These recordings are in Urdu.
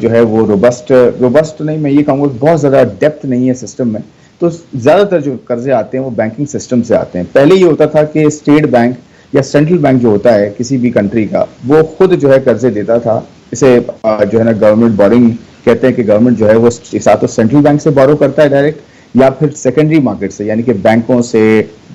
جو ہے وہ روبسٹ نہیں، میں یہ کہوں گا بہت زیادہ ڈیپتھ نہیں ہے سسٹم میں. تو زیادہ تر جو قرضے آتے ہیں وہ بینکنگ سسٹم سے آتے ہیں. پہلے یہ ہوتا تھا کہ اسٹیٹ بینک یا سینٹرل بینک جو ہوتا ہے کسی بھی کنٹری کا، وہ خود جو ہے قرضے دیتا تھا. اسے جو ہے نا گورنمنٹ بورنگ کہتے ہیں، کہ گورنمنٹ جو ہے وہ ساتھ سینٹرل بینک سے بورو کرتا ہے ڈائریکٹ، یا پھر سیکنڈری مارکیٹ سے، یعنی کہ بینکوں سے،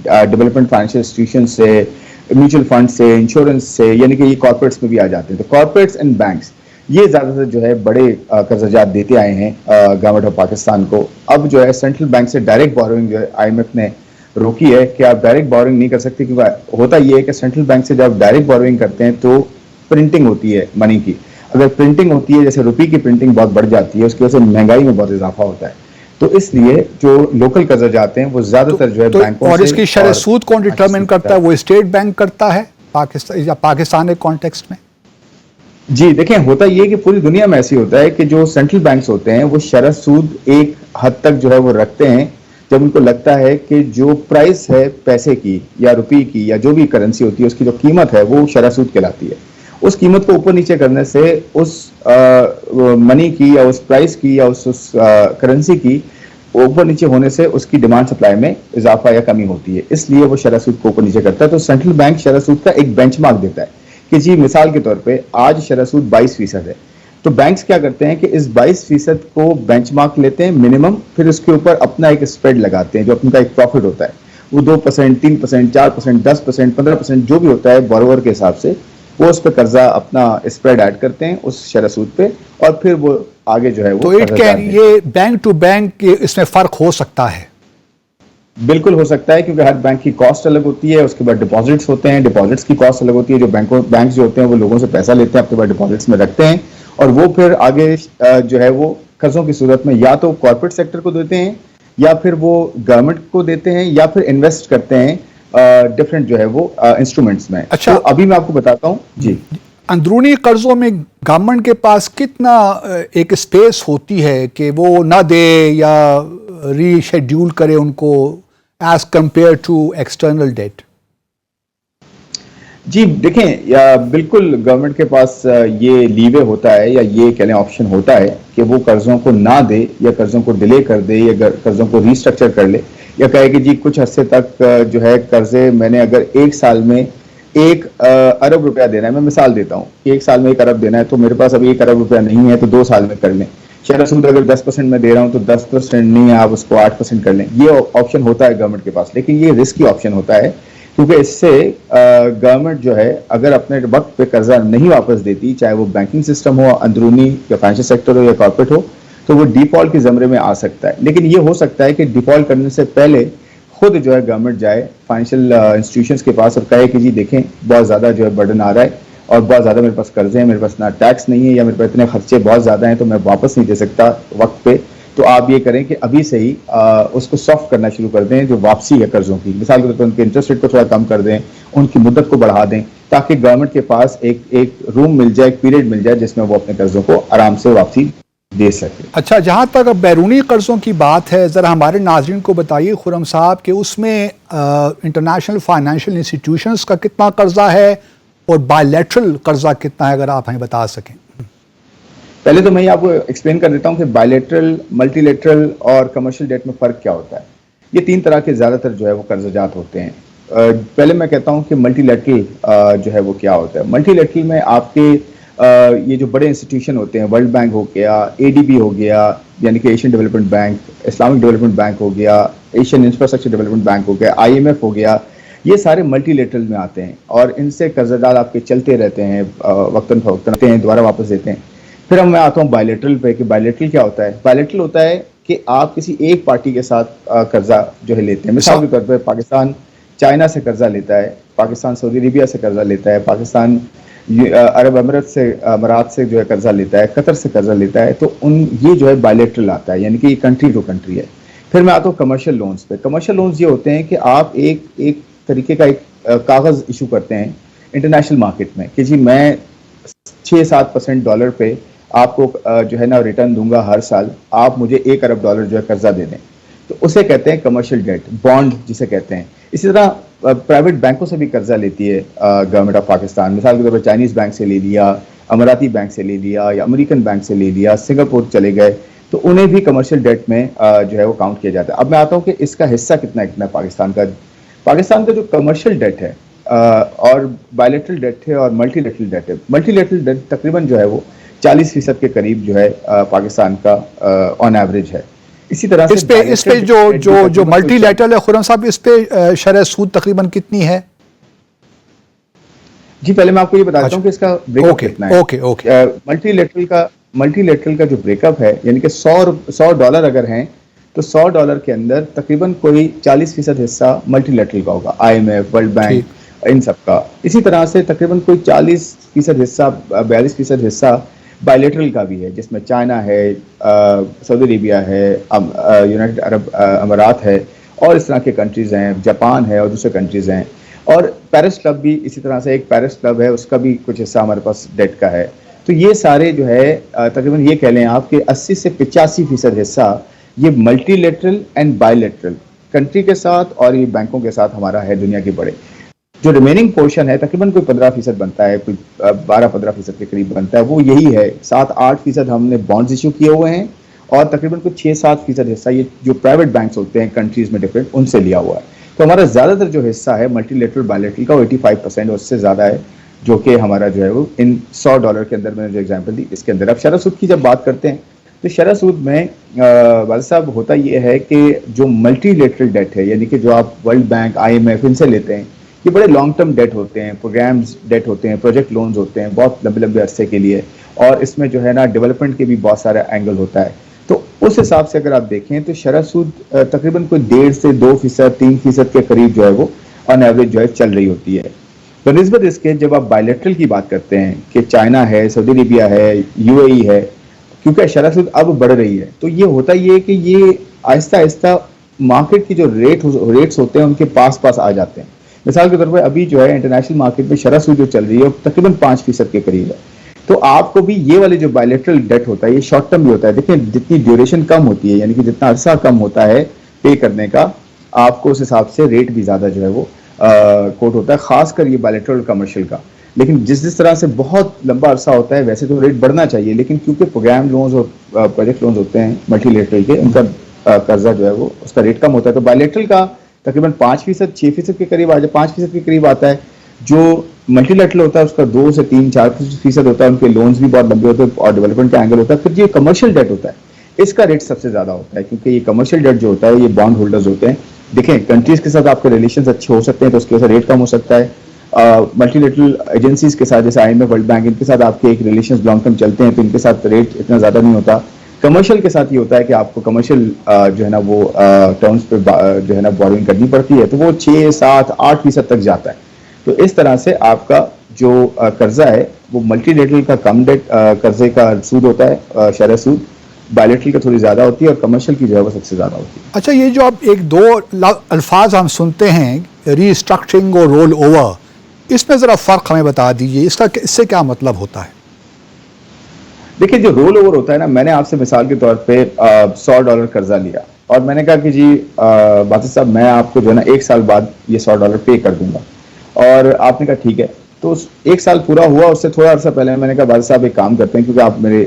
ڈیولپمنٹ فائنینشیل انسٹیٹیوشن سے، میوچل فنڈ سے، انشورنس سے، یعنی کہ یہ کارپوریٹس میں بھی آ جاتے ہیں. تو کارپوریٹس اینڈ بینکس یہ زیادہ تر جو ہے بڑے قرضہ جات دیتے آئے ہیں گورنمنٹ آف پاکستان کو. اب جو ہے سینٹرل بینک سے ڈائریکٹ بورنگ جو ہے IMF نے روکی ہے کہ آپ ڈائریکٹ بورنگ نہیں کر سکتے، کیونکہ ہوتا یہ ہے کہ سینٹرل بینک سے جب ڈائریکٹ بورنگ کرتے ہیں تو پرنٹنگ ہوتی ہے منی کی. اگر پرنٹنگ ہوتی ہے، جیسے روپی کی پرنٹنگ بہت بڑھ جاتی ہے، اس کی وجہ سے مہنگائی میں بہت اضافہ ہوتا ہے. تو اس لیے جو لوکل قرضہ جاتے ہیں وہ زیادہ تر جو ہے بینکوں سے. اور اس کی شرح سود کون ڈیٹرمن کرتا ہے؟ وہ اسٹیٹ بینک کرتا ہے پاکستان یا پاکستان کے کانٹیکسٹ میں؟ جی دیکھیں، ہوتا یہ ہے کہ پوری دنیا میں ایسی ہوتا ہے کہ جو سینٹرل بینکس ہوتے ہیں وہ شرح سود ایک حد تک جو ہے وہ رکھتے ہیں، جب ان کو لگتا ہے کہ جو پرائس ہے پیسے کی یا روپی کی یا جو بھی کرنسی ہوتی ہے اس کی جو قیمت ہے وہ شرح سود کہلاتی ہے. اس قیمت کو اوپر نیچے کرنے سے اس منی کی یا اس پرائس کی یا اس کرنسی کی اوپر نیچے ہونے سے اس کی ڈیمانڈ سپلائی میں اضافہ یا کمی ہوتی ہے. اس لیے وہ شرح سود کو اوپر نیچے کرتا ہے. تو سینٹرل بینک شرح سود کا ایک بینچ مارک دیتا ہے کہ جی مثال کے طور پہ آج شرح سود 22% ہے. تو بینکس کیا کرتے ہیں کہ اس 22% کو بینچ مارک لیتے ہیں منیمم، پھر اس کے اوپر اپنا ایک اسپریڈ لگاتے ہیں جو اپن کا ایک پروفٹ ہوتا ہے. وہ 2%، 3%، 4%، 10%، 15% جو بھی ہوتا ہے بورور کے حساب سے، وہ اس پہ قرضہ اپنا اسپریڈ ایڈ کرتے ہیں اس شرح سود پہ، اور پھر وہ آگے جو ہے وہ. تو یہ بینک ٹو بینک اس میں فرق ہو سکتا ہے؟ بالکل ہو سکتا ہے، کیونکہ ہر بینک کی کاسٹ الگ ہوتی ہے. اس کے بعد ڈپازٹس ہوتے ہیں، ڈپازٹس کی کاسٹ الگ ہوتی ہے. جو بینک جو ہوتے ہیں وہ لوگوں سے پیسہ لیتے ہیں، اپنے بعد ڈپازٹس میں رکھتے ہیں، اور وہ پھر آگے جو ہے وہ قرضوں کی صورت میں یا تو کارپوریٹ سیکٹر کو دیتے ہیں، یا پھر وہ گورنمنٹ کو دیتے ہیں، یا پھر انویسٹ کرتے ہیں ڈفرینٹ جو ہے وہ انسٹرومنٹس میں. اچھا، تو ابھی میں آپ کو بتاتا ہوں. جی، اندرونی قرضوں میں گورنمنٹ کے پاس کتنا ایک اسپیس ہوتی ہے کہ وہ نہ دے یا ری شیڈیول کرے ان کو as compare to external date? جی دیکھیں، بالکل گورنمنٹ کے پاس یہ لیوے ہوتا ہے، یا یہ کہہ لیں آپشن ہوتا ہے کہ وہ قرضوں کو نہ دے، یا قرضوں کو ڈیلے کر دے، یا قرضوں کو ریسٹرکچر کر لے، یا کہے کہ جی کچھ عرصے تک جو ہے قرضے میں نے اگر ایک سال میں 1 ارب روپیہ دینا ہے، میں مثال دیتا ہوں کہ 1 سال میں 1 ارب دینا ہے، تو میرے پاس ابھی 1 ارب روپیہ نہیں ہے، تو 2 سال میں کر لیں. شرح سود اگر 10% میں دے رہا ہوں تو 10% نہیں ہے، آپ اس کو 8% کر لیں. یہ آپشن ہوتا ہے گورنمنٹ کے پاس، لیکن یہ رسکی آپشن ہوتا ہے، کیونکہ اس سے گورنمنٹ جو ہے اگر اپنے وقت پہ قرضہ نہیں واپس دیتی، چاہے وہ بینکنگ سسٹم ہو، اندرونی یا فائنینشیل سیکٹر ہو یا کارپوریٹ ہو، تو وہ ڈیفالٹ کے زمرے میں آ سکتا ہے. لیکن یہ ہو سکتا ہے کہ ڈیفالٹ کرنے سے پہلے خود جو ہے گورنمنٹ جائے فائنینشیل انسٹیٹیوشنز کے پاس اور کہے کہ جی دیکھیں بہت زیادہ جو ہے برڈن آ رہا ہے، اور بہت زیادہ میرے پاس قرضے ہیں، میرے پاس نہ ٹیکس نہیں ہے، یا میرے پاس اتنے خرچے بہت زیادہ ہیں تو میں واپس نہیں دے سکتا وقت پہ. تو آپ یہ کریں کہ ابھی سے ہی اس کو سافٹ کرنا شروع کر دیں، جو واپسی ہے قرضوں کی. مثال کے طور پر ان کے انٹرسٹ ریٹ کو تھوڑا کم کر دیں، ان کی مدت کو بڑھا دیں، تاکہ گورنمنٹ کے پاس ایک روم مل جائے، ایک پیریڈ مل جائے جس میں وہ اپنے قرضوں کو آرام سے واپسی دے سکے. اچھا، جہاں تک اب بیرونی قرضوں کی بات ہے، ذرا ہمارے ناظرین کو بتائیے خرم صاحب کہ اس میں انٹرنیشنل فائنینشیل انسٹیٹیوشنز کا کتنا قرضہ ہے اور بائیلیٹرل قرضہ کتنا ہے، اگر آپ ہمیں بتا سکیں. پہلے تو میں آپ کو ایکسپلین کر دیتا ہوں کہ بائیلیٹرل، ملٹی لیٹرل اور کمرشل ڈیٹ میں فرق کیا ہوتا ہے. یہ 3 طرح کے زیادہ تر جو ہے وہ قرضہ جات ہوتے ہیں. پہلے میں کہتا ہوں کہ ملٹی لیٹرل جو ہے وہ کیا ہوتا ہے. ملٹی لیٹرل میں آپ کے یہ جو بڑے انسٹیٹیوشن ہوتے ہیں، ورلڈ بینک ہو گیا، ADB ہو گیا یعنی کہ Asian Development Bank, Islamic Development Bank ہو گیا، ایشین انفراسٹرکچر ڈیولپمنٹ بینک ہو گیا، IMF ہو گیا، یہ سارے ملٹی لیٹرل میں آتے ہیں، اور ان سے قرضہ دار آپ کے چلتے رہتے ہیں، وقتاً فوقتاً ہیں، دوبارہ واپس دیتے ہیں. پھر میں آتا ہوں بائیلیٹرل پہ کہ بائیلیٹرل کیا ہوتا ہے. بائیلیٹرل ہوتا ہے کہ آپ کسی ایک پارٹی کے ساتھ قرضہ جو ہے لیتے ہیں. مثال کے طور پہ پاکستان چائنا سے قرضہ لیتا ہے، پاکستان سعودی عربیہ سے قرضہ لیتا ہے، پاکستان عرب امارات سے جو ہے قرضہ لیتا ہے، قطر سے قرضہ لیتا ہے. تو یہ جو ہے بائیلیٹرل آتا ہے، یعنی کہ یہ کنٹری ٹو کنٹری ہے. پھر میں آتا ہوں کمرشل لونز پہ. کمرشل لونز یہ ہوتے ہیں کہ آپ ایک طریقے کا ایک کاغذ ایشو کرتے ہیں انٹرنیشنل مارکیٹ میں کہ جی میں 6-7% ڈالر پہ آپ کو جو ہے نا ریٹرن دوں گا ہر سال، آپ مجھے $1 ارب جو ہے قرضہ دے دیں. تو اسے کہتے ہیں کمرشل ڈیٹ، بانڈ جسے کہتے ہیں. اسی طرح پرائیویٹ بینکوں سے بھی قرضہ لیتی ہے گورنمنٹ آف پاکستان. مثال کے طور پر چائنیز بینک سے لے لیا، اماراتی بینک سے لے لیا یا امریکن بینک سے لے لیا, سنگاپور چلے گئے, تو انہیں بھی کمرشل ڈیٹ میں جو ہے وہ کاؤنٹ کیا جاتا ہے. اب میں آتا ہوں کہ اس کا حصہ کتنا ہے پاکستان کا جو کمرشل ڈیٹ ہے اور بائیلیٹرل ڈیٹ ہے اور ملٹی لیٹرل ڈیٹ ہے. ملٹی لیٹرل ڈیٹ تقریباً جو ہے وہ 40% کے قریب جو ہے پاکستان کا آن ایوریج ہے. اسی طرح سے اس پہ جو ملٹی لیٹرل ہے خرم صاحب, اس پہ شرح سود تقریباً کتنی ہے؟ جی پہلے میں آپ کو یہ بتاتا ہوں کہ اس کا بریک اپ کتنا ہے. ملٹی لیٹرل کا جو بریک اپ ہے, یعنی کہ $100 اگر ہیں تو $100 کے اندر تقریباً کوئی 40% حصہ ملٹی لیٹرل کا ہوگا, IMF, ورلڈ بینک, ان سب کا. اسی طرح سے تقریباً کوئی 40% حصہ 42% حصہ بائیلیٹرل کا بھی ہے, جس میں چائنا ہے, سعودی عربیہ ہے, یونائٹڈ عرب امارات ہے, اور اس طرح کے کنٹریز ہیں, جاپان ہے اور دوسرے کنٹریز ہیں. اور پیرس کلب بھی اسی طرح سے, ایک پیرس کلب ہے, اس کا بھی کچھ حصہ ہمارے پاس ڈیٹ کا ہے. تو یہ سارے جو ہے تقریباً یہ کہہ لیں آپ کہ 80 سے 85% حصہ یہ multi lateral and by lateral country کے ساتھ اور یہ بینکوں کے ساتھ ہمارا ہے دنیا کے بڑے. جو ریمیننگ پورشن ہے تقریباً کوئی 15% بنتا ہے, کوئی 12-15% کے قریب بنتا ہے, وہ یہی ہے. 7-8% ہم نے بانڈز ایشو کیے ہوئے ہیں, اور تقریباً کوئی 6-7% حصہ یہ جو پرائیویٹ بینکس ہوتے ہیں کنٹریز میں ڈفرینٹ, ان سے لیا ہوا ہے. تو ہمارا زیادہ تر جو حصہ ہے ملٹی لیٹرل بائی لیٹرل کا, وہ 85% اور اس سے زیادہ ہے, جو کہ ہمارا جو ہے وہ ان $100 کے اندر میں نے جو ایگزامپل دی اس کے اندر. اب شرح سود کی جب بات کرتے ہیں تو شرح سود میں والد صاحب ہوتا یہ ہے کہ جو ملٹی لیٹرل ڈیٹ ہے, یعنی کہ جو آپ ورلڈ بینک, IMF ان سے لیتے ہیں, یہ بڑے لانگ ٹرم ڈیٹ ہوتے ہیں, پروگرامز ڈیٹ ہوتے ہیں, پروجیکٹ لونز ہوتے ہیں بہت لمبے عرصے کے لیے, اور اس میں جو ہے نا ڈیولپمنٹ کے بھی بہت سارا اینگل ہوتا ہے. تو اس حساب سے اگر آپ دیکھیں تو شرح سود تقریباً کوئی 1.5 سے 2%, 3% کے قریب جو ہے وہ آن ایوریج جو ہے چل رہی ہوتی ہے. بنسبت اس کے جب آپ بائیلیٹرل کی بات کرتے ہیں کہ چائنا ہے, سعودی عربیہ ہے, UAE ہے, کیونکہ شرح سود اب بڑھ رہی ہے, تو یہ ہوتا یہ ہے کہ یہ آہستہ آہستہ مارکیٹ کی جو ریٹس ہوتے ہیں ان کے پاس آ جاتے ہیں. مثال کے طور پر ابھی جو ہے انٹرنیشنل مارکیٹ میں شرح سود جو چل رہی ہے وہ تقریباً 5% کے قریب ہے. تو آپ کو بھی یہ والے جو بائیلیٹرل ڈیٹ ہوتا ہے یہ شارٹ ٹرم بھی ہوتا ہے. دیکھیں جتنی ڈیوریشن کم ہوتی ہے, یعنی کہ جتنا عرصہ کم ہوتا ہے پے کرنے کا, آپ کو اس حساب سے ریٹ بھی زیادہ جو ہے وہ کوٹ ہوتا ہے, خاص کر یہ بائیلیٹرل کمرشل کا. لیکن جس طرح سے بہت لمبا عرصہ ہوتا ہے ویسے تو ریٹ بڑھنا چاہیے, لیکن کیونکہ پروگرام لونز اور پروجیکٹ لونز ہوتے ہیں ملٹی لیٹرل کے, ان کا قرضہ جو ہے وہ اس کا ریٹ کم ہوتا ہے. تو بائیلیٹرل کا تقریباً 5%, 6% کے قریب 5% کے قریب آتا ہے. جو ملٹی لیٹرل ہوتا ہے اس کا 2 سے 3-4% ہوتا ہے, ان کے لونز بھی بہت لمبے ہوتے ہیں اور ڈیولپمنٹ کا اینگل ہوتا ہے. پھر یہ کمرشل ڈیٹ ہوتا ہے, اس کا ریٹ سب سے زیادہ ہوتا ہے, کیونکہ یہ کمرشل ڈیٹ جو ہوتا ہے یہ بانڈ ہولڈرز ہوتے ہیں. دیکھیں کنٹریز کے ساتھ آپ کے ریلیشنز اچھے ہو سکتے ہیں تو اس کی وجہ سے ریٹ کم ہو سکتا ہے. ملٹی لیٹرل ایجنسیز کے ساتھ جیسے IMF, ورلڈ بینک, ان کے ساتھ آپ کے ایک ریلیشنز لانگ ٹرم چلتے ہیں تو ان کے ساتھ ریٹ اتنا زیادہ نہیں ہوتا. کمرشل کے ساتھ یہ ہوتا ہے کہ آپ کو کمرشل جو ہے نا وہ ٹرمز پہ جو ہے نا بوروئنگ کرنی پڑتی ہے, تو وہ 6-7-8% تک جاتا ہے. تو اس طرح سے آپ کا جو قرضہ ہے وہ ملٹی لیٹرل کا کم ڈیٹ قرضے کا سود ہوتا ہے, شرح سود بائیلیٹرل کا تھوڑی زیادہ ہوتی ہے, اور کمرشل کی جو ہے وہ سب سے زیادہ ہوتی ہے. اچھا, یہ جو اب 1-2 الفاظ ہم سنتے ہیں ری اسٹرکچرنگ اور رول اوور, اس میں ذرا فرق ہمیں بتا دیجیے, اس سے کیا مطلب ہوتا ہے؟ دیکھیں جو رول اوور ہوتا ہے نا, میں نے آپ سے مثال کے طور پہ $100 قرضہ لیا اور میں نے کہا کہ جی باسط صاحب میں آپ کو جو ہے نا 1 سال بعد یہ $100 پے کر دوں گا, اور آپ نے کہا ٹھیک ہے. تو 1 سال پورا ہوا, اس سے تھوڑا عرصہ پہلے میں نے کہا باسط صاحب ایک کام کرتے ہیں, کیونکہ آپ میرے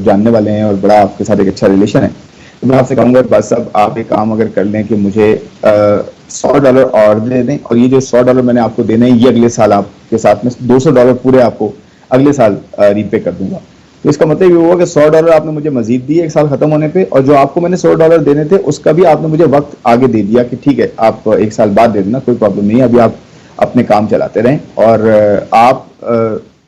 جاننے والے ہیں اور بڑا آپ کے ساتھ ایک اچھا ریلیشن ہے, تو میں آپ سے کہوں گا باسط صاحب آپ ایک کام اگر کر لیں کہ مجھے $100 اور دے دیں, اور یہ جو $100 میں نے آپ کو دینے ہیں یہ اگلے سال آپ کے ساتھ میں $200 پورے آپ کو اگلے سال ری پے کر دوں گا. تو اس کا مطلب یہ ہوا کہ $100 آپ نے مجھے مزید دیے 1 سال ختم ہونے پہ, اور جو آپ کو میں نے $100 دینے تھے اس کا بھی آپ نے مجھے وقت آگے دے دیا کہ ٹھیک ہے آپ 1 سال بعد دے دینا, کوئی پرابلم نہیں ہے, ابھی آپ اپنے کام چلاتے رہیں, اور آپ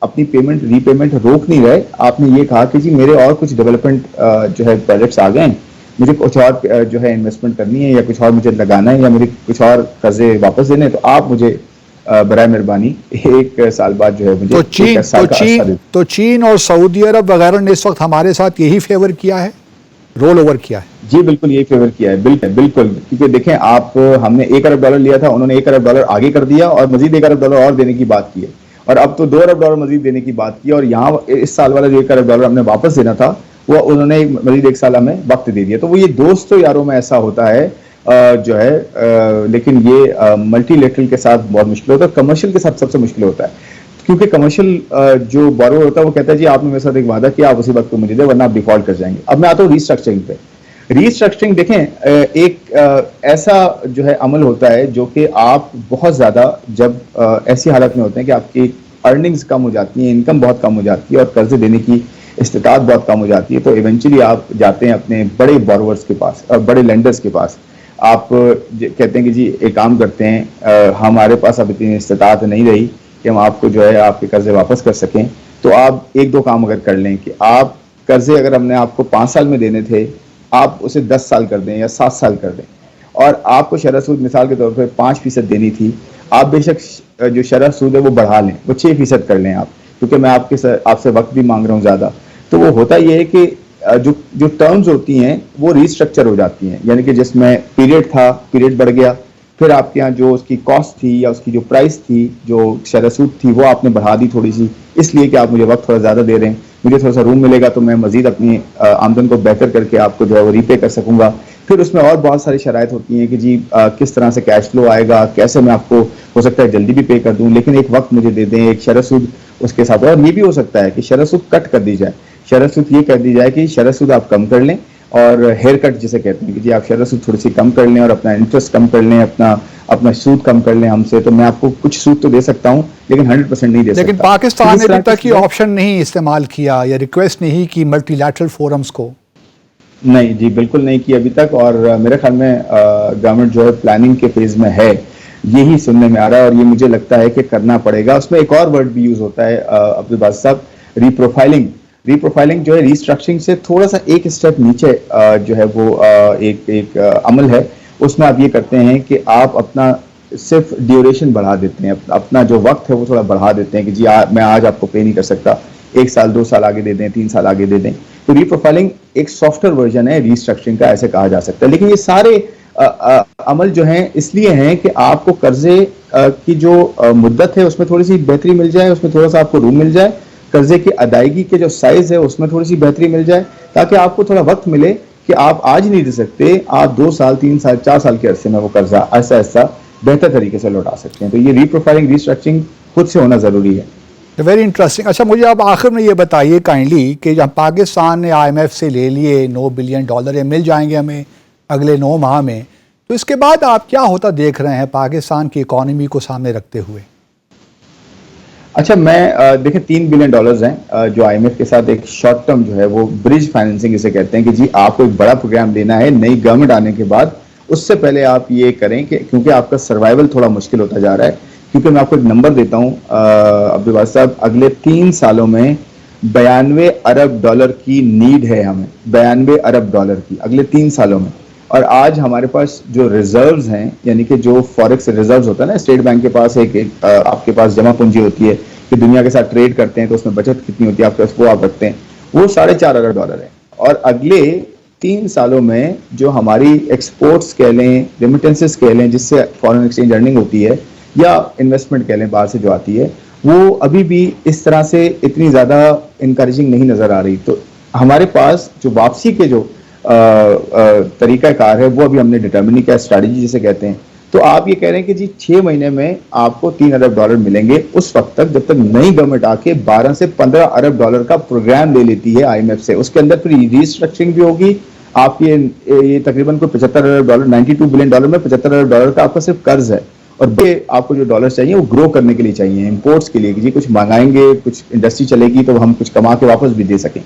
اپنی ری پیمنٹ روک نہیں رہے. آپ نے یہ کہا کہ جی میرے اور کچھ ڈیولپمنٹ جو ہے پروجیکٹس آ گئے ہیں, مجھے کچھ اور جو ہے انویسٹمنٹ کرنی ہے یا کچھ اور مجھے لگانا ہے یا مجھے کچھ اور قرضے واپس دینے ہیں, تو آپ مجھے برائے مہربانی 1 سال بعد جو ہے مجھے تو چین اور سعودی عرب وغیرہ نے اس وقت ہمارے ساتھ یہی فیور کیا ہے, رول اوور کیا ہے. جی بالکل یہی فیور کیا ہے, بالکل کیونکہ دیکھیں آپ, ہم نے $1 ارب لیا تھا, انہوں نے $1 ارب آگے کر دیا اور مزید $1 ارب اور دینے کی بات کی ہے, اور اب تو $2 ارب مزید دینے کی بات کی, اور یہاں اس سال والا جو $1 ارب ہم نے واپس دینا تھا وہ انہوں نے مزید 1 سال ہمیں وقت دے دیا. تو وہ یہ دوستوں یاروں میں ایسا ہوتا ہے جو ہے, لیکن یہ ملٹی لیٹرل کے ساتھ بہت مشکل ہوتا ہے, کمرشل کے ساتھ سب سے مشکل ہوتا ہے. کیونکہ کمرشل جو بورور ہوتا ہے وہ کہتا ہے جی آپ نے میرے ساتھ ایک وعدہ کیا، آپ اسی وقت کو مجھے دے ورنہ آپ ڈیفالٹ کر جائیں گے. اب میں آتا ہوں ریسٹرکچرنگ پہ. ریسٹرکچرنگ دیکھیں ایک ایسا جو ہے عمل ہوتا ہے جو کہ آپ بہت زیادہ جب ایسی حالت میں ہوتے ہیں کہ آپ کی ارننگز کم ہو جاتی ہیں، انکم بہت کم ہو جاتی ہے اور قرضے دینے کی استطاعت بہت کم ہو جاتی ہے، تو ایونچولی آپ جاتے ہیں اپنے بڑے بورورز کے پاس، بڑے لینڈرز کے پاس. آپ کہتے ہیں کہ جی ایک کام کرتے ہیں، ہمارے پاس اب اتنی استطاعت نہیں رہی کہ ہم آپ کو جو ہے آپ کے قرضے واپس کر سکیں، تو آپ ایک دو کام اگر کر لیں کہ آپ قرضے اگر ہم نے آپ کو 5 سال میں دینے تھے آپ اسے 10 سال کر دیں یا 7 سال کر دیں، اور آپ کو شرح سود مثال کے طور پہ 5% دینی تھی، آپ بے شک جو شرح سود ہے وہ بڑھا لیں، وہ 6% کر لیں آپ، کیونکہ میں آپ سے وقت بھی مانگ رہا ہوں زیادہ. تو وہ ہوتا یہ ہے کہ جو ٹرمز ہوتی ہیں وہ ریسٹرکچر ہو جاتی ہیں، یعنی کہ جس میں پیریڈ تھا، پیریڈ بڑھ گیا، پھر آپ کے یہاں جو اس کی کاسٹ تھی یا اس کی جو پرائس تھی، جو شرح سود تھی، وہ آپ نے بڑھا دی تھوڑی سی، اس لیے کہ آپ مجھے وقت تھوڑا زیادہ دے رہے ہیں، مجھے تھوڑا سا روم ملے گا تو میں مزید اپنی آمدن کو بہتر کر کے آپ کو جو ہے وہ ری پے کر سکوں گا. پھر اس میں اور بہت ساری شرائط ہوتی ہیں کہ جی کس طرح سے کیش فلو آئے گا، کیسے میں آپ کو ہو سکتا ہے جلدی بھی پے کر دوں لیکن ایک وقت مجھے دے دیں، ایک شرح سود اس کے ساتھ. اور یہ بھی ہو سکتا ہے کہ شرح سود کٹ کر دی جائے، شرح سود یہ کر دی جائے کہ شرح سود آپ کم کر لیں، اور ہیئر کٹ جسے کہتے ہیں کہ جی آپ شرح سود تھوڑی سی کم کر لیں اور اپنا انٹرسٹ کم کر لیں، اپنا سود کم کر لیں ہم سے، تو میں آپ کو کچھ سود تو دے سکتا ہوں لیکن 100% نہیں دے سکتا. لیکن پاکستان نے ابھی تک یہ آپشن نہیں استعمال کیا یا ریکویسٹ نہیں کی ملٹی لیٹرل فورمز کو؟ نہیں جی بالکل نہیں کی ابھی تک، اور میرے خیال میں گورنمنٹ جو ہے پلاننگ کے فیز میں ہے، یہی سننے میں آ رہا ہے، اور یہ مجھے لگتا ہے کہ کرنا پڑے گا. اس میں ایک اور ورڈ بھی یوز ہوتا ہے عبدالباسط صاحب، ری پروفائلنگ. ری پروفائلنگ جو ہے ریسٹرکچرنگ سے تھوڑا سا ایک اسٹیپ نیچے جو ہے وہ ایک عمل ہے. اس میں آپ یہ کرتے ہیں کہ آپ اپنا صرف ڈیوریشن بڑھا دیتے ہیں، اپنا جو وقت ہے وہ تھوڑا بڑھا دیتے ہیں کہ جی میں آج آپ کو پے نہیں کر سکتا، 1 سال 2 سال آگے دے دیں، 3 سال آگے دے دیں. تو ری پروفائلنگ ایک سافٹ ویئر ورژن ہے ریسٹرکچرنگ کا، ایسے کہا جا سکتا ہے. لیکن یہ سارے عمل جو ہیں اس لیے ہیں کہ آپ کو قرضے کی جو مدت ہے اس میں تھوڑی سی بہتری مل جائے، اس میں تھوڑا سا آپ کو روم مل جائے، قرضے کی ادائیگی کے جو سائز ہے اس میں تھوڑی سی بہتری مل جائے، تاکہ آپ کو تھوڑا وقت ملے کہ آپ آج نہیں دے سکتے، آپ 2 سال 3 سال 4 سال کے عرصے میں وہ قرضہ ایسا ایسا بہتر طریقے سے لوٹا سکتے ہیں. تو یہ ری پروفائلنگ ریسٹرکچرنگ خود سے ہونا ضروری ہے. Very interesting. اچھا مجھے آپ آخر میں یہ بتائیے کائنڈلی کہ جب پاکستان نے IMF سے لے لیے $9 بلین مل جائیں گے ہمیں اگلے 9 ماہ میں، تو اس کے بعد آپ کیا ہوتا دیکھ رہے ہیں پاکستان کی اکانومی کو سامنے رکھتے ہوئے؟ اچھا میں دیکھیں $3 بلین ہیں جو IMF کے ساتھ ایک شارٹ ٹرم جو ہے وہ برج فائننسنگ اسے کہتے ہیں کہ جی آپ کو ایک بڑا پروگرام لینا ہے نئی گورنمنٹ آنے کے بعد، اس سے پہلے آپ یہ کریں کہ کیونکہ آپ کا سروائیول تھوڑا مشکل ہوتا جا رہا ہے. کیونکہ میں آپ کو ایک نمبر دیتا ہوں عبدالباسط صاحب، اگلے 3 سالوں میں $92 ارب کی نیڈ ہے ہمیں، $92 ارب کی اگلے 3 سالوں میں. اور آج ہمارے پاس جو ریزروز ہیں، یعنی کہ جو فوریکس ریزروز ہوتا ہے نا، اسٹیٹ بینک کے پاس ایک آپ کے پاس جمع پونجی ہوتی ہے کہ دنیا کے ساتھ ٹریڈ کرتے ہیں تو اس میں بچت کتنی ہوتی ہے آپ کے پاس، وہ آپ رکھتے ہیں، وہ $4.5 ارب ہے. اور اگلے 3 سالوں میں جو ہماری ایکسپورٹس کہہ لیں، ریمیٹنسز کہہ لیں، جس سے فارن ایکسچینج ارننگ ہوتی ہے، یا انویسٹمنٹ کہہ لیں باہر سے جو آتی ہے، وہ ابھی بھی اس طرح سے اتنی زیادہ انکریجنگ نہیں نظر آ رہی. تو ہمارے پاس جو واپسی کے جو طریقہ کار ہے وہ ابھی ہم نے ڈٹرمن نہیں کیا، اسٹریٹجی جسے کہتے ہیں. تو آپ یہ کہہ رہے ہیں کہ جی 6 مہینے میں آپ کو $3 ارب ملیں گے، اس وقت تک جب تک نئی گورنمنٹ آ کے 12 سے 15 ارب کا پروگرام لے لیتی ہے IMF سے. اس کے اندر پھر ریسٹرکچرنگ بھی ہوگی. آپ کی یہ تقریباً کوئی $75 ارب $92 بلین میں $75 ارب کا آپ کا صرف قرض ہے، اور آپ کو جو ڈالر چاہیے وہ گرو کرنے کے لیے چاہیے، امپورٹس کے لیے کہ جی کچھ منگائیں گے، کچھ انڈسٹری چلے گی تو ہم کچھ کما کے واپس بھی دے سکیں.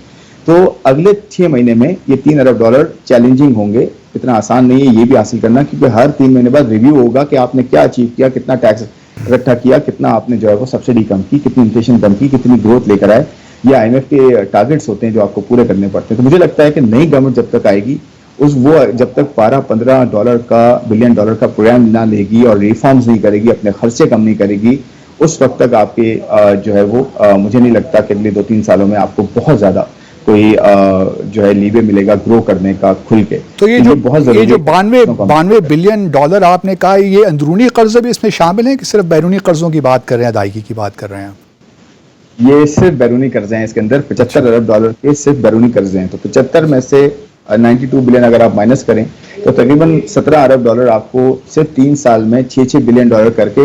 تو اگلے 6 مہینے میں یہ $3 ارب چیلنجنگ ہوں گے. اتنا آسان نہیں ہے یہ بھی حاصل کرنا، کیونکہ ہر 3 مہینے بعد ریویو ہوگا کہ آپ نے کیا اچیو کیا، کتنا ٹیکس اکٹھا کیا، کتنا آپ نے جو ہے وہ سبسڈی کم کی، کتنی انفلیشن کم کی، کتنی گروتھ لے کر آئے. یہ IMF کے ٹارگٹس ہوتے ہیں جو آپ کو پورے کرنے پڑتے ہیں. تو مجھے لگتا ہے کہ نئی گورنمنٹ جب تک آئے گی، وہ جب تک $12-15 بلین کا پروگرام نہ لے گی اور ریفارمز نہیں کرے گی، اپنے خرچے کم نہیں کرے گی، اس وقت تک آپ کے جو ہے وہ مجھے نہیں لگتا کہ اگلے 2-3 سالوں میں آپ کو بہت زیادہ کوئی جو ہے لیوے ملے گا گرو کرنے کا کھل کے. تو یہ جو $92 بلین آپ نے کہا، یہ اندرونی قرضے بھی اس میں شامل ہیں کہ صرف بیرونی قرضوں کی بات کر رہے ہیں، ادائیگی کی بات کر رہے ہیں؟ یہ صرف بیرونی قرضے ہیں. اس کے اندر $75 ارب کے صرف بیرونی قرضے ہیں. تو 75 میں سے 92 بلین اگر آپ مائنس کریں تو تقریباً $17 ارب آپ کو صرف 3 سال میں $6 بلین کر کے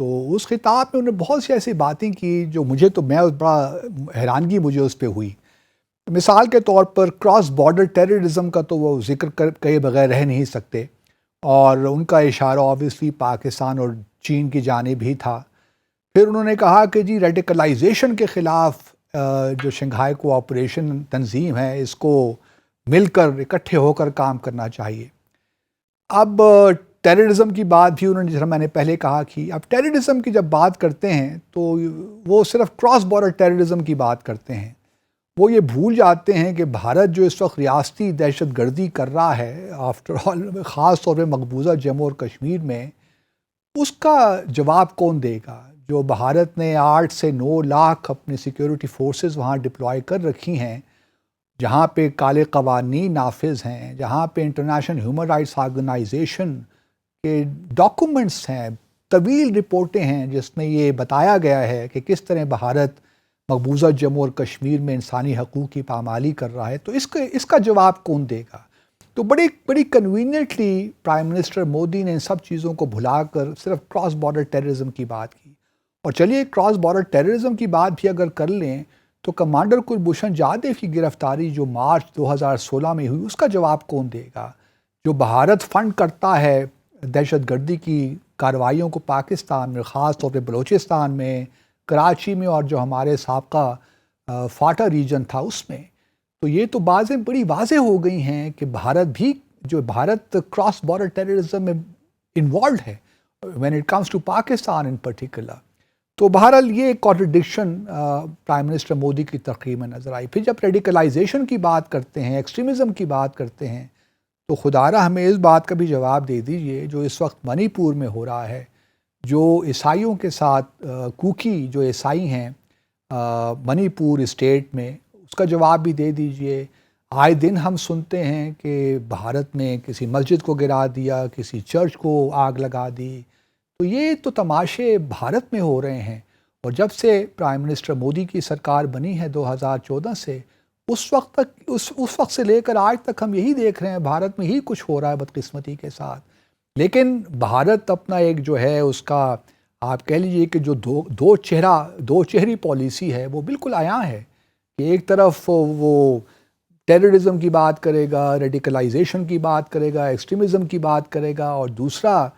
تو اس خطاب میں انہوں نے بہت سی ایسی باتیں کی جو مجھے تو بڑا حیرانگی مجھے اس پہ ہوئی. مثال کے طور پر کراس بارڈر ٹیررزم کا تو وہ ذکر کئے بغیر رہ نہیں سکتے، اور ان کا اشارہ آبویسلی پاکستان اور چین کی جانب ہی تھا. پھر انہوں نے کہا کہ جی ریڈیکلائزیشن کے خلاف جو شنگھائی کوآپریشن تنظیم ہے اس کو مل کر اکٹھے ہو کر کام کرنا چاہیے. اب ٹیررزم کی بات بھی انہوں نے، جیسا میں نے پہلے کہا کہ اب ٹیررزم کی جب بات کرتے ہیں تو وہ صرف کراس بارڈر ٹیررزم کی بات کرتے ہیں. وہ یہ بھول جاتے ہیں کہ بھارت جو اس وقت ریاستی دہشت گردی کر رہا ہے آفٹر آل، خاص طور پہ مقبوضہ جموں اور کشمیر میں، اس کا جواب کون دے گا؟ جو بھارت نے 8 سے 9 لاکھ اپنے سیکیورٹی فورسز وہاں ڈپلوائے کر رکھی ہیں، جہاں پہ کالے قوانین نافذ ہیں، جہاں پہ انٹرنیشنل ہیومن رائٹس آرگنائزیشن کے ڈاکومنٹس ہیں، طویل رپورٹیں ہیں جس میں یہ بتایا گیا ہے کہ کس طرح بھارت مقبوضہ جموں اور کشمیر میں انسانی حقوق کی پامالی کر رہا ہے. تو اس کا جواب کون دے گا؟ تو بڑی کنوینئنٹلی پرائم منسٹر مودی نے ان سب چیزوں کو بھلا کر صرف کراس بارڈر ٹیررزم کی بات کی. اور چلیے کراس بارڈر ٹیررزم کی بات بھی اگر کر لیں تو کمانڈر کلبھوشن جادیو کی گرفتاری جو مارچ 2016 میں ہوئی، اس کا جواب کون دے گا؟ جو بھارت فنڈ کرتا ہے دہشت گردی کی کارروائیوں کو پاکستان میں، خاص طور پہ بلوچستان میں، کراچی میں، اور جو ہمارے سابقہ فاٹا ریجن تھا اس میں. تو یہ تو باتیں بڑی واضح ہو گئی ہیں کہ بھارت کراس بارڈر ٹیررزم میں انوالوڈ ہے when it comes to Pakistan in particular. تو بہرحال یہ کانٹرڈکشن پرائم منسٹر مودی کی تقریر میں نظر آئی. پھر جب ریڈیکلائزیشن کی بات کرتے ہیں، ایکسٹریمزم کی بات کرتے ہیں، تو خدارا ہمیں اس بات کا بھی جواب دے دیجئے جو اس وقت منی پور میں ہو رہا ہے، جو عیسائیوں کے ساتھ کوکی جو عیسائی ہیں منی پور اسٹیٹ میں، اس کا جواب بھی دے دیجئے. آئے دن ہم سنتے ہیں کہ بھارت میں کسی مسجد کو گرا دیا، کسی چرچ کو آگ لگا دی. تو یہ تو تماشے بھارت میں ہو رہے ہیں. اور جب سے پرائم منسٹر مودی کی سرکار بنی ہے 2014 سے، اس وقت سے لے کر آج تک ہم یہی دیکھ رہے ہیں، بھارت میں ہی کچھ ہو رہا ہے بدقسمتی کے ساتھ. لیکن بھارت اپنا ایک جو ہے اس کا آپ کہہ لیجئے کہ جو دو چہری پالیسی ہے وہ بالکل عیاں ہے کہ ایک طرف وہ ٹیررزم کی بات کرے گا، ریڈیکلائزیشن کی بات کرے گا، ایکسٹریمزم کی بات کرے گا، اور دوسرا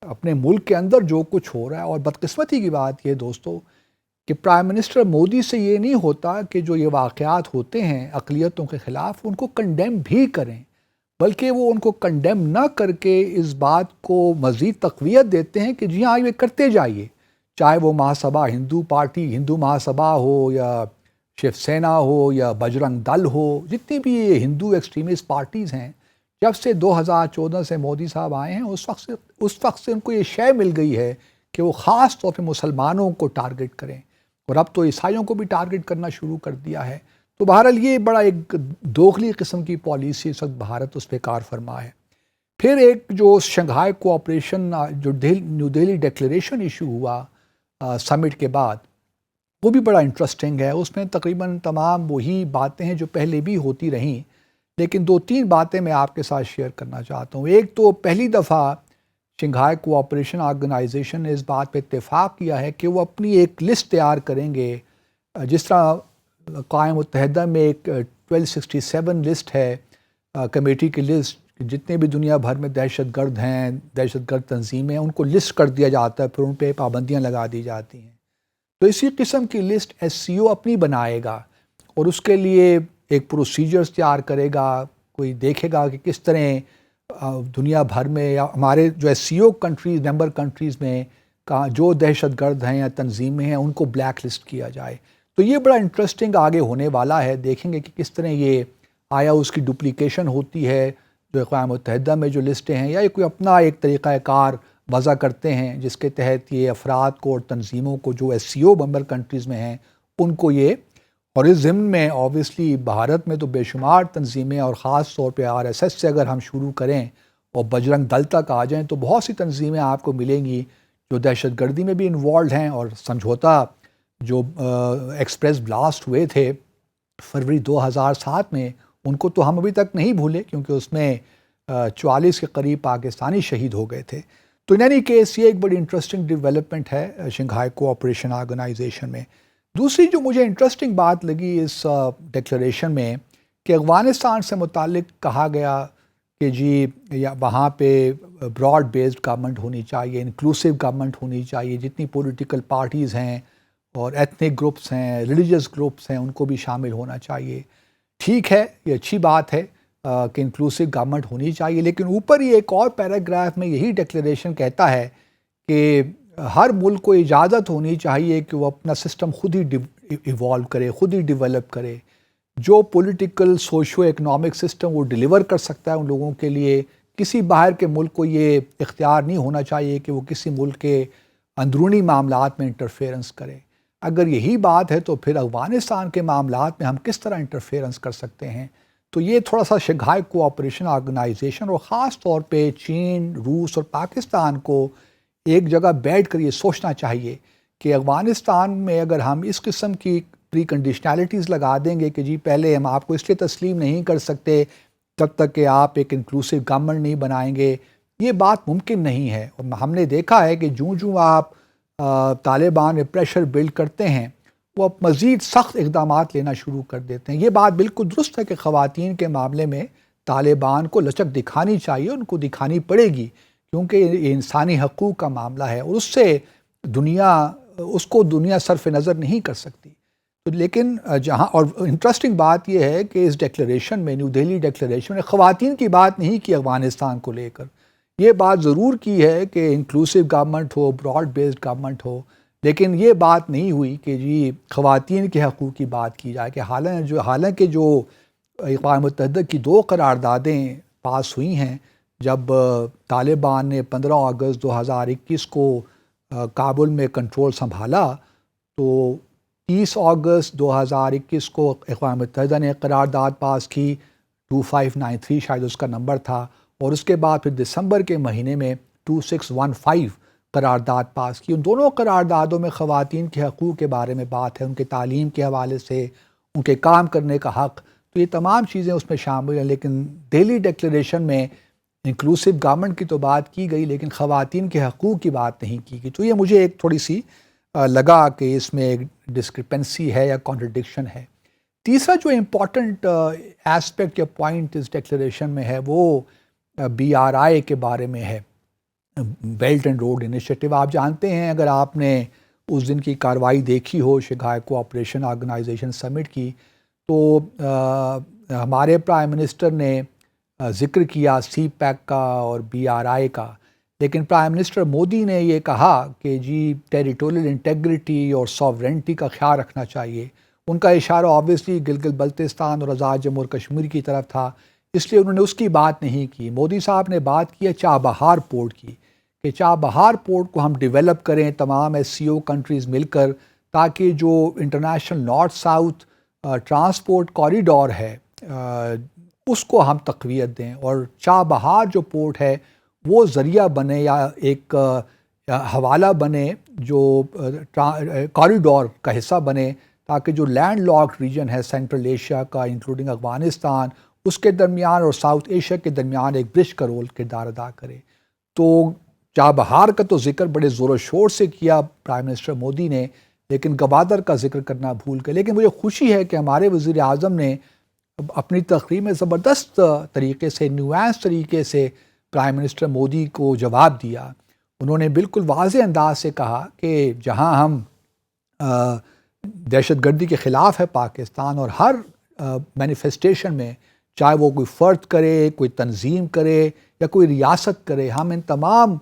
اپنے ملک کے اندر جو کچھ ہو رہا ہے. اور بدقسمتی کی بات یہ دوستو کہ پرائم منسٹر مودی سے یہ نہیں ہوتا کہ جو یہ واقعات ہوتے ہیں اقلیتوں کے خلاف ان کو کنڈیم بھی کریں، بلکہ وہ ان کو کنڈیم نہ کر کے اس بات کو مزید تقویت دیتے ہیں کہ جی ہاں یہ کرتے جائیے، چاہے وہ مہاسبھا ہندو پارٹی، ہندو مہاسبھا ہو، یا شیو سینا ہو، یا بجرنگ دل ہو، جتنی بھی یہ ہندو ایکسٹریمسٹ پارٹیز ہیں. جب سے 2014 سے مودی صاحب آئے ہیں اس وقت سے ان کو یہ شے مل گئی ہے کہ وہ خاص طور پہ مسلمانوں کو ٹارگٹ کریں، اور اب تو عیسائیوں کو بھی ٹارگٹ کرنا شروع کر دیا ہے. تو بہرحال یہ بڑا ایک دوغلی قسم کی پالیسی اس وقت بھارت اس پہ کار فرما ہے. پھر ایک جو شنگھائی کوآپریشن جو نیو دہلی ڈیکلیریشن ایشو ہوا سمٹ کے بعد، وہ بھی بڑا انٹرسٹنگ ہے. اس میں تقریباً تمام وہی باتیں ہیں جو پہلے بھی ہوتی رہیں، لیکن 2-3 باتیں میں آپ کے ساتھ شیئر کرنا چاہتا ہوں. ایک تو پہلی دفعہ شنگھائی کوآپریشن آرگنائزیشن نے اس بات پہ اتفاق کیا ہے کہ وہ اپنی ایک لسٹ تیار کریں گے، جس طرح اقوام متحدہ میں ایک 1267 لسٹ ہے، کمیٹی کی لسٹ، جتنے بھی دنیا بھر میں دہشت گرد ہیں، دہشت گرد تنظیمیں ہیں، ان کو لسٹ کر دیا جاتا ہے، پھر ان پہ پابندیاں لگا دی جاتی ہیں. تو اسی قسم کی لسٹ SCO اپنی بنائے گا، اور اس کے لیے ایک پروسیجرز تیار کرے گا. کوئی دیکھے گا کہ کس طرح دنیا بھر میں یا ہمارے جو SCO کنٹریز، ممبر کنٹریز میں جو دہشت گرد ہیں یا تنظیمیں ہیں ان کو بلیک لسٹ کیا جائے. تو یہ بڑا انٹرسٹنگ آگے ہونے والا ہے. دیکھیں گے کہ کس طرح یہ آیا اس کی ڈپلیکیشن ہوتی ہے جو اقوام متحدہ میں جو لسٹیں ہیں، یا کوئی اپنا ایک طریقہ کار وضع کرتے ہیں جس کے تحت یہ افراد کو اور تنظیموں کو جو SCO ممبر کنٹریز میں ہیں ان کو یہ. اور اس ضمن میں آبویسلی بھارت میں تو بے شمار تنظیمیں، اور خاص طور پہ RSS سے اگر ہم شروع کریں اور بجرنگ دل تک آ جائیں تو بہت سی تنظیمیں آپ کو ملیں گی جو دہشت گردی میں بھی انوالوڈ ہیں. اور سمجھوتا جو ایکسپریس بلاسٹ ہوئے تھے فروری 2007 میں، ان کو تو ہم ابھی تک نہیں بھولے، کیونکہ اس میں 44 کے قریب پاکستانی شہید ہو گئے تھے. تو ان اینی کیس یہ ایک بڑی انٹرسٹنگ ڈیولپمنٹ ہے شنگھائی کوآپریشن آرگنائزیشن میں. دوسری جو مجھے انٹرسٹنگ بات لگی اس ڈکلریشن میں کہ افغانستان سے متعلق کہا گیا کہ جی یا وہاں پہ براڈ بیسڈ گورنمنٹ ہونی چاہیے, انکلوسیو گورنمنٹ ہونی چاہیے, جتنی پولیٹیکل پارٹیز ہیں اور ایتھنک گروپس ہیں, ریلیجس گروپس ہیں, ان کو بھی شامل ہونا چاہیے. ٹھیک ہے, یہ اچھی بات ہے کہ انکلوسیو گورنمنٹ ہونی چاہیے, لیکن اوپر ہی ایک اور پیراگراف میں یہی ڈکلیریشن کہتا ہے کہ ہر ملک کو اجازت ہونی چاہیے کہ وہ اپنا سسٹم خود ہی ایوالو کرے, خود ہی ڈیولپ کرے. جو پولیٹیکل سوشو اکنامک سسٹم وہ ڈیلیور کر سکتا ہے ان لوگوں کے لیے, کسی باہر کے ملک کو یہ اختیار نہیں ہونا چاہیے کہ وہ کسی ملک کے اندرونی معاملات میں انٹرفیئرنس کرے. اگر یہی بات ہے تو پھر افغانستان کے معاملات میں ہم کس طرح انٹرفیئرنس کر سکتے ہیں؟ تو یہ تھوڑا سا شنگھائی کوآپریشن آرگنائزیشن اور خاص طور پہ چین, روس اور پاکستان کو ایک جگہ بیٹھ کر یہ سوچنا چاہیے کہ افغانستان میں اگر ہم اس قسم کی پری کنڈیشنالٹیز لگا دیں گے کہ جی پہلے ہم آپ کو اس لیے تسلیم نہیں کر سکتے تب تک کہ آپ ایک انکلوسیو گورنمنٹ نہیں بنائیں گے, یہ بات ممکن نہیں ہے. اور ہم نے دیکھا ہے کہ جوں آپ طالبان میں پریشر بلڈ کرتے ہیں وہ اب مزید سخت اقدامات لینا شروع کر دیتے ہیں. یہ بات بالکل درست ہے کہ خواتین کے معاملے میں طالبان کو لچک دکھانی چاہیے, ان کو دکھانی پڑے گی کیونکہ یہ انسانی حقوق کا معاملہ ہے اور اس کو دنیا صرف نظر نہیں کر سکتی. تو لیکن جہاں اور انٹرسٹنگ بات یہ ہے کہ اس ڈکلیریشن میں, نیو دہلی ڈکلیریشن میں خواتین کی بات نہیں کی افغانستان کو لے کر. یہ بات ضرور کی ہے کہ انکلوسیو گورنمنٹ ہو, براڈ بیسڈ گورنمنٹ ہو, لیکن یہ بات نہیں ہوئی کہ جی خواتین کے حقوق کی بات کی جائے. کہ حالانکہ جو اقوام متحدہ کی 2 قراردادیں پاس ہوئی ہیں جب طالبان نے 15 اگست 2021 کو کابل میں کنٹرول سنبھالا, تو 30 اگست 2021 کو اقوام متحدہ نے قرارداد پاس کی, 2593 شاید اس کا نمبر تھا, اور اس کے بعد پھر دسمبر کے مہینے میں 2615 قرارداد پاس کی. ان دونوں قراردادوں میں خواتین کے حقوق کے بارے میں بات ہے, ان کے تعلیم کے حوالے سے, ان کے کام کرنے کا حق, تو یہ تمام چیزیں اس میں شامل ہیں. لیکن دہلی ڈکلیریشن میں انکلوسیو گورنمنٹ کی تو بات کی گئی لیکن خواتین کے حقوق کی بات نہیں کی گئی. تو یہ مجھے ایک تھوڑی سی لگا کہ اس میں ایک ڈسکرپنسی ہے یا کانٹرڈکشن ہے. تیسرا جو امپورٹنٹ ایسپیکٹ یا پوائنٹ اس ڈکلیریشن میں ہے وہ BRI کے بارے میں ہے, بیلٹ اینڈ روڈ انیشیٹو. آپ جانتے ہیں, اگر آپ نے اس دن کی کارروائی دیکھی ہو شنگھائی کوآپریشن آرگنائزیشن سمٹ کی, تو ہمارے پرائم منسٹر نے ذکر کیا سی پیک کا اور BRI کا, لیکن پرائم منسٹر مودی نے یہ کہا کہ جی ٹیریٹوریل انٹیگریٹی اور ساورنٹی کا خیال رکھنا چاہیے. ان کا اشارہ آبویسلی گلگت بلتستان اور آزاد جموں اور کشمیر کی طرف تھا, اس لیے انہوں نے اس کی بات نہیں کی. مودی صاحب نے بات کی ہے چابہار پورٹ کی, کہ چابہار پورٹ کو ہم ڈیولپ کریں تمام SCO کنٹریز مل کر, تاکہ جو international north south transport corridor ہے اس کو ہم تقویت دیں, اور چابہار جو پورٹ ہے وہ ذریعہ بنے یا ایک حوالہ بنے جو کوریڈور کا حصہ بنے, تاکہ جو لینڈ لاکڈ ریجن ہے سینٹرل ایشیا کا انکلوڈنگ افغانستان, اس کے درمیان اور ساؤتھ ایشیا کے درمیان ایک برج کا رول کردار ادا کرے. تو چابہار کا تو ذکر بڑے زور و شور سے کیا پرائم منسٹر مودی نے, لیکن گوادر کا ذکر کرنا بھول گئے. لیکن مجھے خوشی ہے کہ ہمارے وزیر اعظم نے اپنی تقریر میں زبردست طریقے سے, نیوانس طریقے سے پرائم منسٹر مودی کو جواب دیا. انہوں نے بالکل واضح انداز سے کہا کہ جہاں ہم دہشت گردی کے خلاف ہے پاکستان, اور ہر مینیفیسٹیشن میں چاہے وہ کوئی فرد کرے, کوئی تنظیم کرے یا کوئی ریاست کرے, ہم ان تمام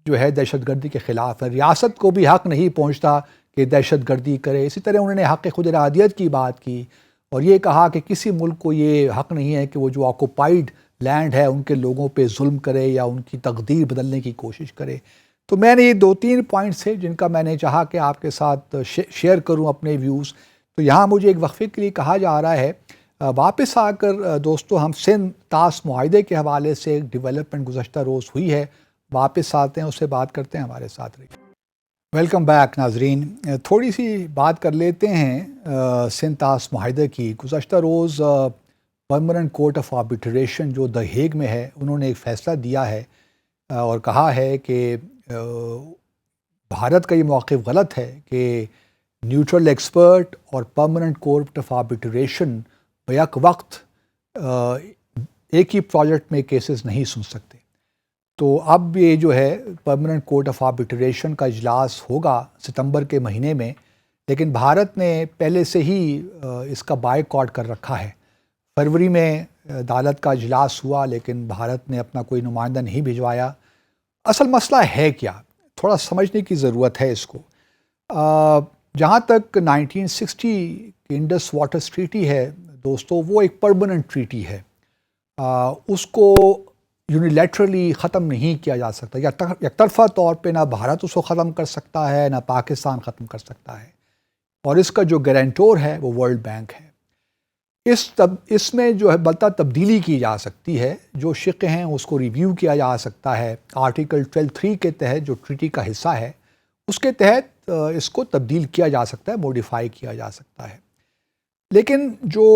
جو ہے دہشت گردی کے خلاف ہے. ریاست کو بھی حق نہیں پہنچتا کہ دہشت گردی کرے. اسی طرح انہوں نے حق خود ارادیت کی بات کی اور یہ کہا کہ کسی ملک کو یہ حق نہیں ہے کہ وہ جو آکوپائیڈ لینڈ ہے ان کے لوگوں پہ ظلم کرے یا ان کی تقدیر بدلنے کی کوشش کرے. تو میں نے یہ 2-3 پوائنٹس ہیں جن کا میں نے چاہا کہ آپ کے ساتھ شیئر کروں اپنے ویوز. تو یہاں مجھے ایک وقفے کے لیے کہا جا رہا ہے, واپس آ کر دوستو ہم سندھ طاس معاہدے کے حوالے سے ڈیولپمنٹ گزشتہ روز ہوئی ہے, واپس آتے ہیں, اس سے بات کرتے ہیں, ہمارے ساتھ رہیے. ویلکم بیک ناظرین. تھوڑی سی بات کر لیتے ہیں سندھ طاس معاہدے کی. گزشتہ روز پرماننٹ کورٹ آف آربیٹریشن جو دی ہیگ میں ہے, انہوں نے ایک فیصلہ دیا ہے اور کہا ہے کہ بھارت کا یہ موقف غلط ہے کہ نیوٹرل ایکسپرٹ اور permanent court of arbitration back وقت ایک ہی پروجیکٹ میں کیسز نہیں سن سکتے. تو اب یہ جو ہے پرماننٹ کورٹ آف آربیٹریشن کا اجلاس ہوگا ستمبر کے مہینے میں، لیکن بھارت نے پہلے سے ہی اس کا بائیکاٹ کر رکھا ہے. فروری میں عدالت کا اجلاس ہوا لیکن بھارت نے اپنا کوئی نمائندہ نہیں بھجوایا. اصل مسئلہ ہے کیا؟ تھوڑا سمجھنے کی ضرورت ہے اس کو. جہاں تک 1960 کی انڈس واٹرز ٹریٹی ہے دوستو، وہ ایک پرماننٹ ٹریٹی ہے. اس کو یونیلیٹرلی ختم نہیں کیا جا سکتا، یا یک طرفہ طور پہ نہ بھارت اس کو ختم کر سکتا ہے نہ پاکستان ختم کر سکتا ہے، اور اس کا جو گارنٹور ہے وہ ورلڈ بینک ہے. اس میں جو ہے بلتا تبدیلی کی جا سکتی ہے، جو شق ہیں اس کو ریویو کیا جا سکتا ہے. آرٹیکل 12(3) کے تحت جو ٹریٹی کا حصہ ہے اس کے تحت اس کو تبدیل کیا جا سکتا ہے، موڈیفائی کیا جا سکتا ہے. لیکن جو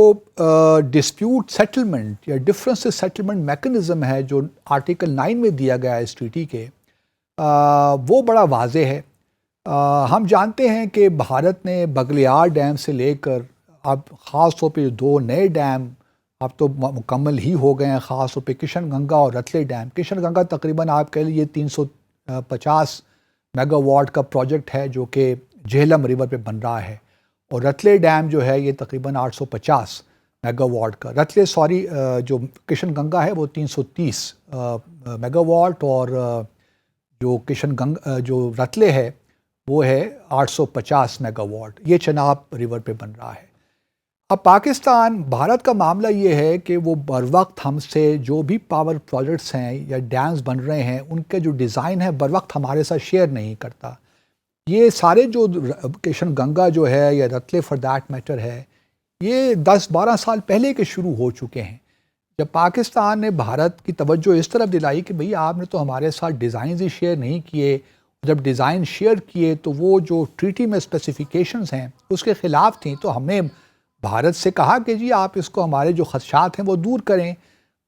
ڈسپیوٹ سیٹلمنٹ یا ڈفرینس سیٹلمنٹ میکنزم ہے جو آرٹیکل 9 میں دیا گیا ہے اس ٹریٹی کے، وہ بڑا واضح ہے. ہم جانتے ہیں کہ بھارت نے بغلیار ڈیم سے لے کر اب خاص طور پہ 2 نئے ڈیم اب تو مکمل ہی ہو گئے ہیں، خاص طور پہ کشن گنگا اور رتلے ڈیم. کشن گنگا تقریباً آپ کہہ لیجیے 350 میگا واٹ کا پروجیکٹ ہے جو کہ جہلم ریور پہ بن رہا ہے، اور رتلے ڈیم جو ہے یہ تقریباً 850 میگا واٹ کا. جو کشن گنگا ہے وہ 330 میگا واٹ، اور جو رتلے ہے وہ ہے 850 میگا واٹ. یہ چناب ریور پہ بن رہا ہے. اب پاکستان بھارت کا معاملہ یہ ہے کہ وہ بر وقت ہم سے جو بھی پاور پروجیکٹس ہیں یا ڈیمز بن رہے ہیں ان کے جو ڈیزائن ہے بر وقت ہمارے ساتھ شیئر نہیں کرتا. یہ سارے جو کشن گنگا جو ہے یا رتلے فار دیٹ میٹر ہے، یہ 10-12 سال پہلے کے شروع ہو چکے ہیں، جب پاکستان نے بھارت کی توجہ اس طرف دلائی کہ بھئی آپ نے تو ہمارے ساتھ ڈیزائنز ہی شیئر نہیں کیے. جب ڈیزائن شیئر کیے تو وہ جو ٹریٹی میں اسپیسیفیکیشنز ہیں اس کے خلاف تھیں، تو ہم نے بھارت سے کہا کہ جی آپ اس کو ہمارے جو خدشات ہیں وہ دور کریں.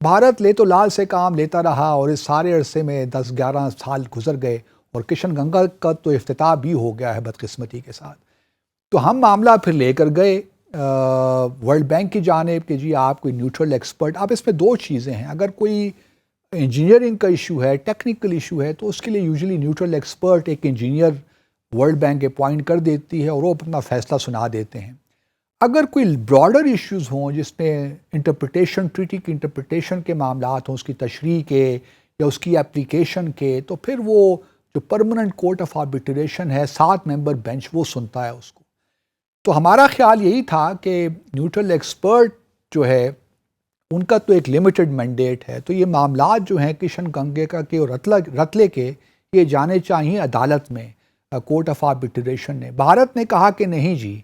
بھارت لے تو لال سے کام لیتا رہا، اور اس سارے عرصے میں 10-11 سال گزر گئے اور کشن گنگا کا تو افتتاح بھی ہو گیا ہے بدقسمتی کے ساتھ. تو ہم معاملہ پھر لے کر گئے ورلڈ بینک کی جانب کہ جی آپ کوئی نیوٹرل ایکسپرٹ. اب اس میں 2 چیزیں ہیں، اگر کوئی انجینئرنگ کا ایشو ہے، ٹیکنیکل ایشو ہے، تو اس کے لیے یوزلی نیوٹرل ایکسپرٹ ایک انجینئر ورلڈ بینک اپوائنٹ کر دیتی ہے اور وہ اپنا فیصلہ سنا دیتے ہیں. اگر کوئی براڈر ایشوز ہوں جس میں انٹرپریٹیشن، ٹریٹی کی انٹرپریٹیشن کے معاملات ہوں، اس کی تشریح کے یا اس کی اپلیکیشن کے، تو پھر وہ جو پرماننٹ کورٹ آف آربیٹریشن ہے 7 ممبر بینچ وہ سنتا ہے اس کو. تو ہمارا خیال یہی تھا کہ نیوٹرل ایکسپرٹ جو ہے ان کا تو ایک لمیٹڈ مینڈیٹ ہے، تو یہ معاملات جو ہیں کشن گنگے کا کے اور رتلے کے، یہ جانے چاہیے عدالت میں، کورٹ آف آربیٹریشن نے. بھارت نے کہا کہ نہیں جی،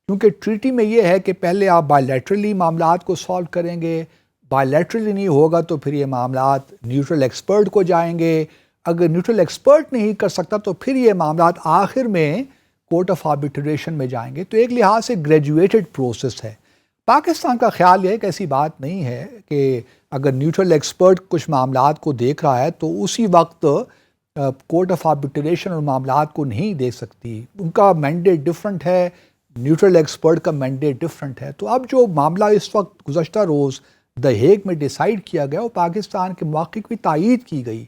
کیونکہ ٹریٹی میں یہ ہے کہ پہلے آپ بائی لیٹرلی معاملات کو سالو کریں گے، بائی لیٹرلی نہیں ہوگا تو پھر یہ معاملات نیوٹرل ایکسپرٹ کو جائیں گے. اگر نیوٹرل ایکسپرٹ نہیں کر سکتا تو پھر یہ معاملات آخر میں کورٹ آف آربیٹریشن میں جائیں گے. تو ایک لحاظ سے گریجویٹڈ پروسیس ہے. پاکستان کا خیال یہ ہے کہ ایسی بات نہیں ہے کہ اگر نیوٹرل ایکسپرٹ کچھ معاملات کو دیکھ رہا ہے تو اسی وقت کورٹ آف آربیٹریشن اور معاملات کو نہیں دیکھ سکتی. ان کا مینڈیٹ ڈفرنٹ ہے، نیوٹرل ایکسپرٹ کا مینڈیٹ ڈفرنٹ ہے. تو اب جو معاملہ اس وقت گزشتہ روز دی ہیگ میں ڈیسائیڈ کیا گیا، وہ پاکستان کے موقف کی تائید کی گئی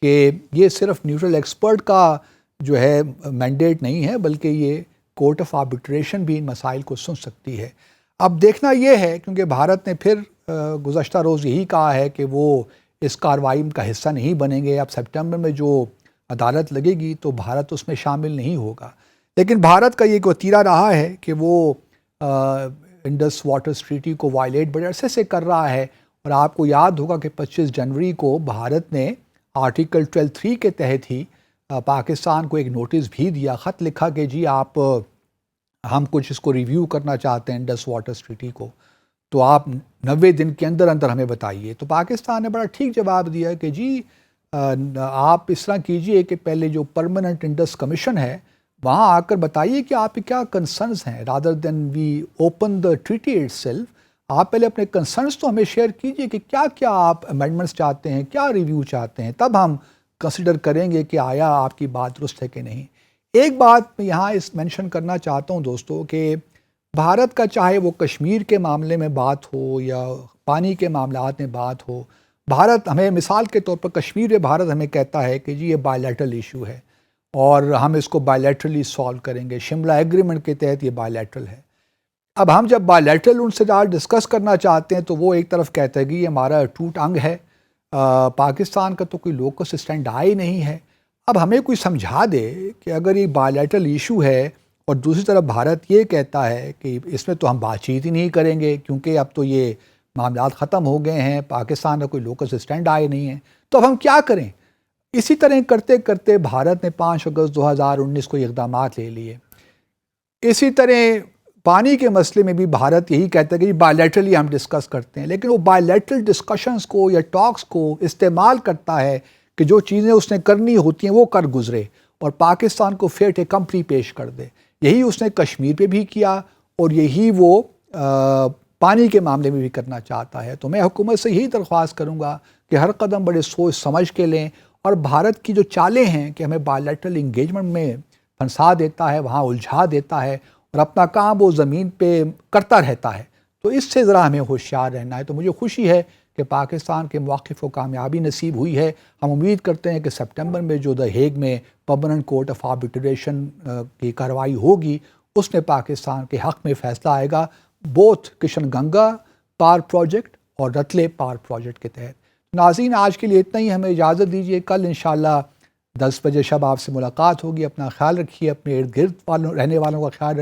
کہ یہ صرف نیوٹرل ایکسپرٹ کا جو ہے مینڈیٹ نہیں ہے، بلکہ یہ کورٹ آف آربیٹریشن بھی ان مسائل کو سن سکتی ہے. اب دیکھنا یہ ہے، کیونکہ بھارت نے پھر گزشتہ روز یہی کہا ہے کہ وہ اس کارروائی کا حصہ نہیں بنیں گے. اب سپٹمبر میں جو عدالت لگے گی تو بھارت اس میں شامل نہیں ہوگا. لیکن بھارت کا یہ وتیرہ رہا ہے کہ وہ انڈس واٹرز ٹریٹی کو وائلیٹ بڑے عرصے سے کر رہا ہے. اور آپ کو یاد ہوگا کہ 25 جنوری کو بھارت نے آرٹیکل 12(3) کے تحت ہی پاکستان کو ایک نوٹس بھی دیا، خط لکھا کہ جی آپ ہم کچھ اس کو ریویو کرنا چاہتے ہیں انڈس واٹرز ٹریٹی کو، تو آپ 90 دن کے اندر اندر ہمیں بتائیے. تو پاکستان نے بڑا ٹھیک جواب دیا کہ جی آپ اس طرح کیجئے کہ پہلے جو پرماننٹ انڈس کمیشن ہے وہاں آ کر بتائیے کہ آپ کے کیا کنسرنز ہیں، rather then we open the treaty itself. آپ پہلے اپنے کنسرنز تو ہمیں شیئر کیجئے کہ کیا کیا آپ امینڈمنٹس چاہتے ہیں، کیا ریویو چاہتے ہیں، تب ہم کنسیڈر کریں گے کہ آیا آپ کی بات درست ہے کہ نہیں. ایک بات میں یہاں اس مینشن کرنا چاہتا ہوں دوستو کہ بھارت کا چاہے وہ کشمیر کے معاملے میں بات ہو یا پانی کے معاملات میں بات ہو، بھارت ہمیں مثال کے طور پر کشمیر میں بھارت ہمیں کہتا ہے کہ جی یہ بائی لیٹرل ایشو ہے اور ہم اس کو بائی لیٹرلی سالو کریں گے، شملہ ایگریمنٹ کے تحت یہ بائی لیٹرل ہے. اب ہم جب بائی لیٹرل ان سے ڈسکس کرنا چاہتے ہیں تو وہ ایک طرف کہتا ہے کہ یہ ہمارا ٹوٹ انگ ہے، پاکستان کا تو کوئی لوکس اسٹینڈ آئی نہیں ہے. اب ہمیں کوئی سمجھا دے کہ اگر یہ بائی لیٹرل ایشو ہے اور دوسری طرف بھارت یہ کہتا ہے کہ اس میں تو ہم بات چیت ہی نہیں کریں گے کیونکہ اب تو یہ معاملات ختم ہو گئے ہیں، پاکستان کا کوئی لوکس اسٹینڈ آئے نہیں ہے، تو اب ہم کیا کریں؟ اسی طرح کرتے کرتے بھارت نے 5 اگست 2019 کو یہ اقدامات لے لیے. اسی طرح پانی کے مسئلے میں بھی بھارت یہی کہتا ہے کہ بائی لیٹرلی ہم ڈسکس کرتے ہیں، لیکن وہ بائی لیٹرل ڈسکشنز کو یا ٹاکس کو استعمال کرتا ہے کہ جو چیزیں اس نے کرنی ہوتی ہیں وہ کر گزرے اور پاکستان کو فیٹ کمپلی پیش کر دے. یہی اس نے کشمیر پہ بھی کیا اور یہی وہ پانی کے معاملے میں بھی کرنا چاہتا ہے. تو میں حکومت سے یہی درخواست کروں گا کہ ہر قدم بڑے سوچ سمجھ کے لیں، اور بھارت کی جو چالیں ہیں کہ ہمیں بائی لیٹرل انگیجمنٹ میں پھنسا دیتا ہے، وہاں الجھا دیتا ہے اور اپنا کام وہ زمین پہ کرتا رہتا ہے، تو اس سے ذرا ہمیں ہوشیار رہنا ہے. تو مجھے خوشی ہے کہ پاکستان کے مواقف کو کامیابی نصیب ہوئی ہے. ہم امید کرتے ہیں کہ سپٹمبر میں جو دا ہیگ میں پرماننٹ کورٹ آف آربیٹریشن کی کارروائی ہوگی اس میں پاکستان کے حق میں فیصلہ آئے گا، both Kishanganga power project اور رتلے پاور پروجیکٹ کے تحت. ناظرین آج کے لیے اتنا ہی، ہمیں اجازت دیجیے، کل انشاءاللہ 10 بجے شب آپ سے ملاقات ہوگی. اپنا خیال رکھیے، اپنے ارد گرد رہنے والوں کا خیال رکھیے.